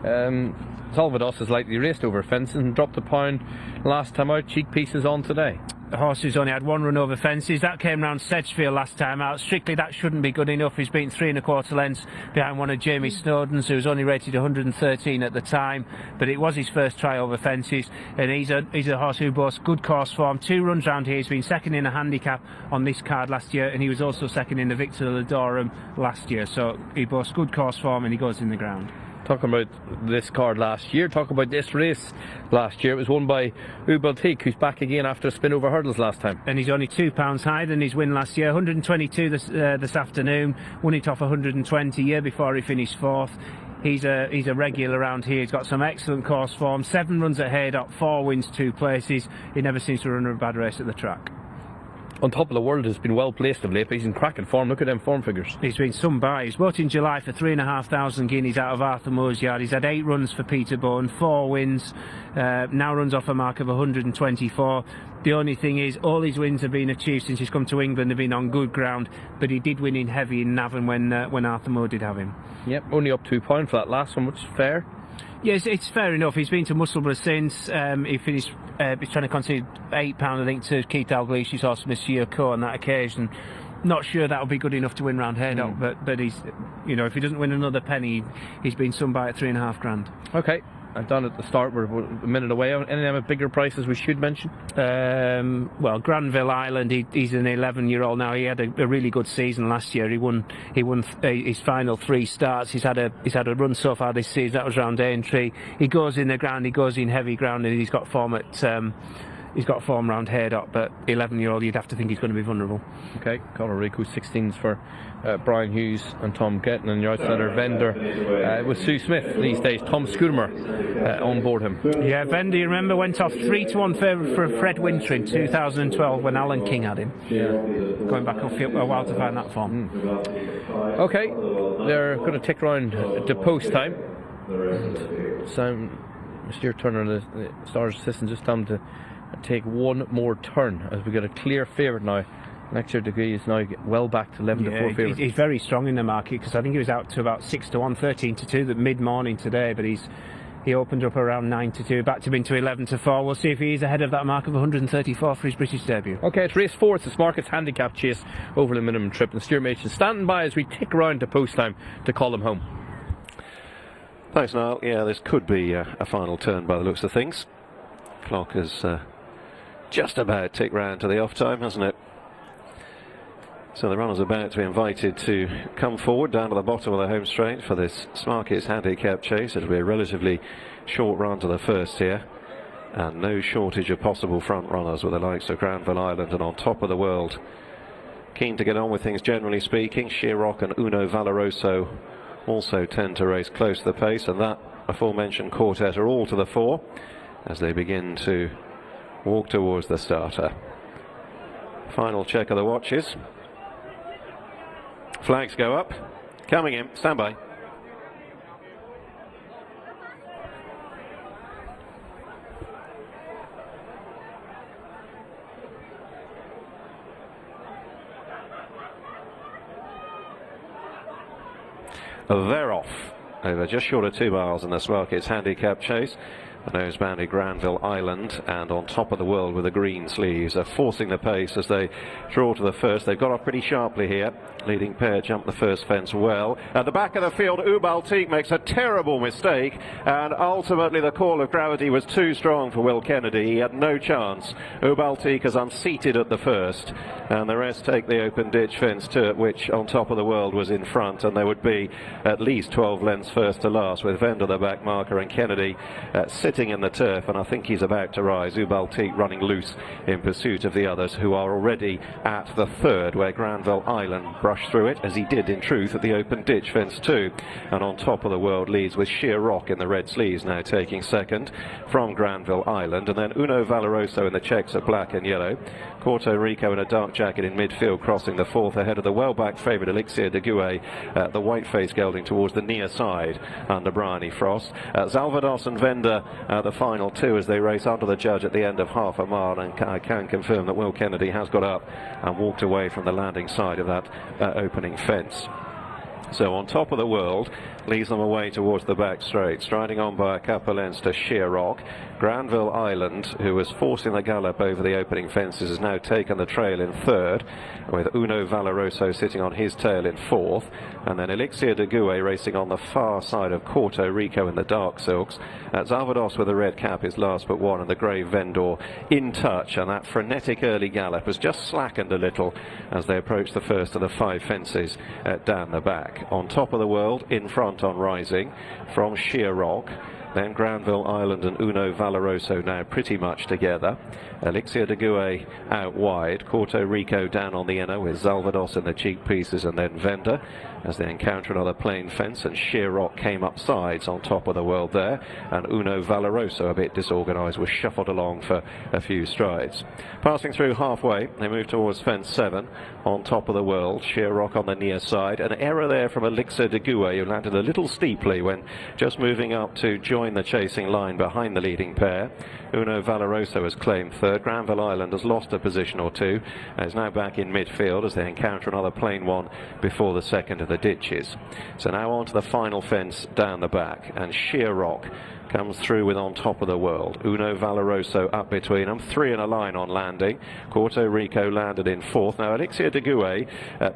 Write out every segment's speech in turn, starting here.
Salvados is likely raced over fences and dropped a pound last time out. Cheek pieces on today. The horse who's only had one run over fences. That came round Sedgefield last time out. Strictly, that shouldn't be good enough. He's beaten 3 1/4 lengths behind one of Jamie Snowden's, who was only rated 113 at the time. But it was his first try over fences, and he's a horse who boasts good course form. 2 runs round here. He's been second in a handicap on this card last year, and he was also second in the Victor Ladorum last year. So he boasts good course form, and he goes in the ground. Talking about this card last year, talk about this race last year. It was won by Ubaltique, who's back again after a spin over hurdles last time. And he's only £2 higher than his win last year. 122 this afternoon. Won it off 120 year before he finished 4th. He's a regular around here. He's got some excellent course form. 7 runs at Haydock, 4 wins, 2 places. He never seems to run a bad race at the track. On Top of the World has been well placed of late, but he's in cracking form. Look at them form figures. He's been some buy. He's bought in July for 3,500 guineas out of Arthur Moore's yard. He's had 8 runs for Peterborough, 4 wins. Now runs off a mark of 124. The only thing is, all his wins have been achieved since he's come to England have been on good ground, but he did win in heavy in Navan when Arthur Moore did have him. Yep, only up £2 for that last one, which is fair. Yes, it's fair enough. He's been to Musselburgh since. He finished. He's trying to concede £8, I think, to Keith Dalglish's horse Monsieur Co on that occasion. Not sure that'll be good enough to win round Haydock, but he's, you know, if he doesn't win another penny, he's been some by at £3.5 grand. Okay. I've done at the start, we're a minute away. Any of them at bigger prices we should mention? Well, Granville Island, he's an 11-year-old now. He had a really good season last year. He won his final 3 starts. He's had a run so far this season. That was round Aintree. He goes in the ground, he goes in heavy ground, and he's got form round Haydock, but 11-year-old, you'd have to think he's going to be vulnerable. Okay, Colin Rico, 16s for Brian Hughes and Tom Getton, and your outsider Vendor with Sue Smith these days. Tom Scudamore on board him. Yeah, Vendor, you remember, went off 3-1 favourite for Fred Winter in 2012 when Alan King had him. Yeah. Going back a while to find that form. Okay, they're going to tick round to post time. Sam, Mr. Turner, the Stars assistant, just time to take one more turn as we get a clear favourite now. Lecture Degree is now well back to 11 to 4 favourite. He's very strong in the market, because I think he was out to about 6-1, 13-2 the mid-morning today, but he opened up around 9-2, backed him into 11-4. We'll see if he's ahead of that mark of 134 for his British debut. Okay, it's race 4. It's the Smarkets handicap chase over the minimum trip, and Stuart Machin standing by as we tick around to post time to call him home. Thanks, Niall. Yeah, this could be a final turn by the looks of things. Clock has just about ticked round to the off time, hasn't it? So the runner's about to be invited to come forward down to the bottom of the home straight for this Smarkets handicap chase. It'll be a relatively short run to the first here, and no shortage of possible front runners with the likes of Granville Island and On Top of the World. Keen to get on with things generally speaking. Sheerrock and Uno Valoroso also tend to race close to the pace, and that aforementioned quartet are all to the fore as they begin to walk towards the starter. Final check of the watches. Flags go up. Coming in. Stand by. They're off over just short of 2 miles in the Smarkets handicap chase. The nose-banded Granville Island and On Top of the World with the green sleeves are forcing the pace as they draw to the first. They've got off pretty sharply here. Leading pair jumped the first fence well. At the back of the field, Ubaltique makes a terrible mistake, and ultimately the call of gravity was too strong for Will Kennedy. He had no chance. Ubaltique is unseated at the first, and the rest take the open ditch fence to it, which On Top of the World was in front, and there would be at least 12 lengths first to last, with Vendor the back marker and Kennedy sitting in the turf, and I think he's about to rise. Ubaltique running loose in pursuit of the others, who are already at the third, where Granville Island brushed through it, as he did in truth at the open ditch fence too. And On Top of the World leads with Sheerrock in the red sleeves now taking second from Granville Island, and then Uno Valoroso in the checks of black and yellow. Puerto Rico in a dark jacket in midfield crossing the fourth ahead of the well-backed favourite Elixir de Gouet, the white-faced gelding towards the near side under Bryony Frost. Salvados and Vendor the final two as they race under the judge at the end of half a mile, and I can confirm that Will Kennedy has got up and walked away from the landing side of that opening fence. So On Top of the World leads them away towards the back straight, striding on by a couple lengths to Sheer Rock. Granville Island, who was forcing the gallop over the opening fences, has now taken the trail in third, with Uno Valoroso sitting on his tail in fourth, and then Elixir de Gouet racing on the far side of Corto Rico in the dark silks. Zalvados with the red cap is last but one, and the grey Vendor in touch, and that frenetic early gallop has just slackened a little as they approach the first of the 5 fences down the back. On top of the world, in front on rising from Sheer Rock. Then Granville Island and Uno Valoroso now pretty much together. Elixir de Gouet out wide. Corto Rico down on the inner with Zalvados in the cheek pieces, and then Venda as they encounter another plain fence, and Sheer Rock came up sides on top of the world there, and Uno Valoroso, a bit disorganised, was shuffled along for a few strides. Passing through halfway, they move towards fence 7 on top of the world. Sheer Rock on the near side. An error there from Elixir de Gouet, who landed a little steeply when just moving up to join the chasing line behind the leading pair. Uno Valoroso has claimed third. Granville Island has lost a position or two and is now back in midfield as they encounter another plain one before the second of the ditches. So now on to the final fence down the back, and Sheer Rock comes through with on top of the world. Uno Valoroso up between them, 3 in a line on landing. Corto Rico landed in fourth. Now Elixir de Gouet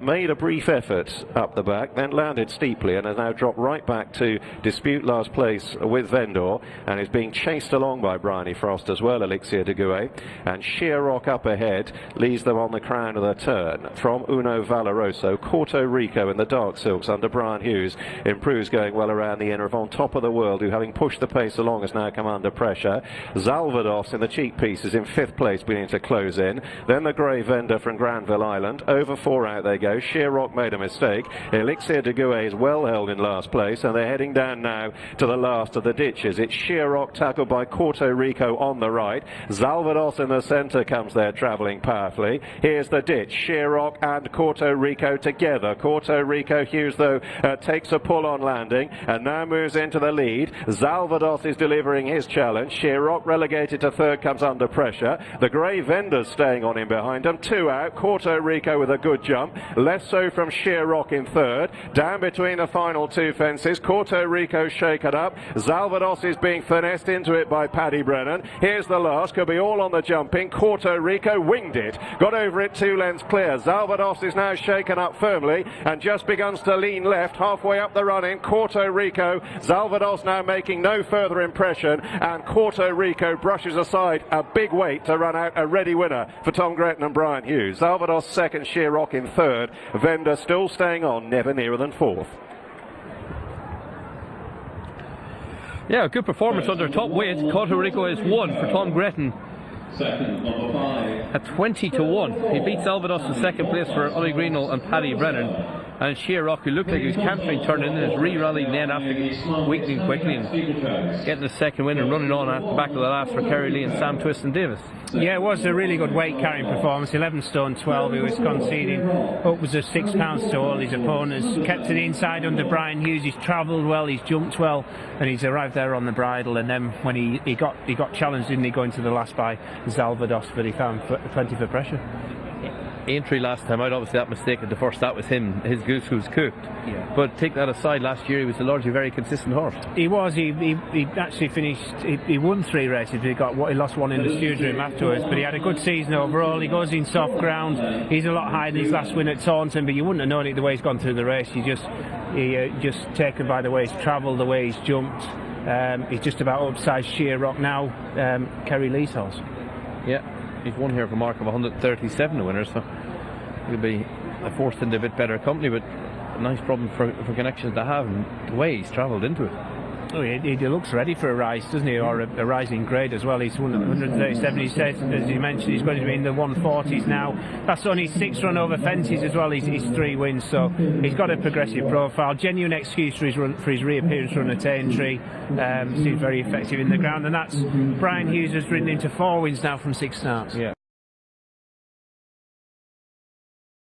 made a brief effort up the back, then landed steeply and has now dropped right back to dispute last place with Vendor, and is being chased along by Bryony Frost as well, Elixir de Gouet. And Sheer Rock up ahead leads them on the crown of the turn. From Uno Valoroso, Corto Rico in the dark silks under Brian Hughes improves, going well around the inner of on top of the world, who, having pushed the pace along, has now come under pressure. Zalvados in the cheek pieces in 5th place, beginning to close in. Then the grey Vendor from Granville Island. Over 4 out they go. Sheer Rock made a mistake. Elixir de Gouet is well held in last place, and they're heading down now to the last of the ditches. It's Sheer Rock tackled by Corto Rico on the right. Zalvados in the centre comes there, travelling powerfully. Here's the ditch. Sheer Rock and Corto Rico together. Corto Rico Hughes, though, takes a pull on landing and now moves into the lead. Zalvados is delivering his challenge. Sheer Rock, relegated to third, comes under pressure. The grey Vendor's staying on him behind him. 2 out. Corto Rico with a good jump. Less so from Sheer Rock in third. Down between the final 2 fences. Corto Rico shaken up. Zalvados is being finessed into it by Paddy Brennan. Here's the last. Could be all on the jumping. Corto Rico winged it. Got over it 2 lengths clear. Zalvados is now shaken up firmly and just begins to lean left halfway up the run in. Corto Rico. Zalvados now making no further impression, and Corto Rico brushes aside a big weight to run out a ready winner for Tom Gretton and Brian Hughes. Zalvados second, Sheer Rock in third. Venda still staying on, never nearer than fourth. Yeah, good performance under top weight. Corto Rico is 1 for Tom Gretton at 20 to 1. He beat Zalvados in second place for Ollie Greenall and Paddy Brennan. And Sheer Rock, who looked like he was cantering, turned in and has re-rallied then after weakening quickly and getting the second win and running on at the back of the last for Kerry Lee and Sam Twiston Davis. Yeah, it was a really good weight carrying performance. 11 stone 12. He was conceding upwards of 6 pounds to all his opponents. Kept to the inside under Brian Hughes. He's travelled well, he's jumped well, and he's arrived there on the bridle. And then when he got challenged, didn't he, going to the last by Zalvados, but he found plenty for pressure. Entry last time out, obviously that mistake at the first start was him, his goose was cooked. Yeah. But take that aside, last year he was a largely very consistent horse. He was. He actually finished. He won 3 races. He lost 1 in the stewards room afterwards. But he had a good season overall. He goes in soft ground. He's a lot higher than his last win at Taunton. But you wouldn't have known it the way he's gone through the race. He's just taken by the way he's travelled, the way he's jumped. He's just about upsized Sheer Rock now. Kerry Lee's horse. Yeah. He's won here for a mark of 137 the winner, so he'll be forced into a bit better company, but a nice problem for connections to have, and the way he's travelled into it. Oh, he looks ready for a rise, doesn't he, or a rising grade as well. He's won 137. He says, as you mentioned, he's going to be in the 140s now. That's only 6 run over fences as well. He's 3 wins, so he's got a progressive profile. Genuine excuse for his reappearance run at Aintree. Seems very effective in the ground, and that's Brian Hughes has ridden into 4 wins now from 6 starts. Yeah.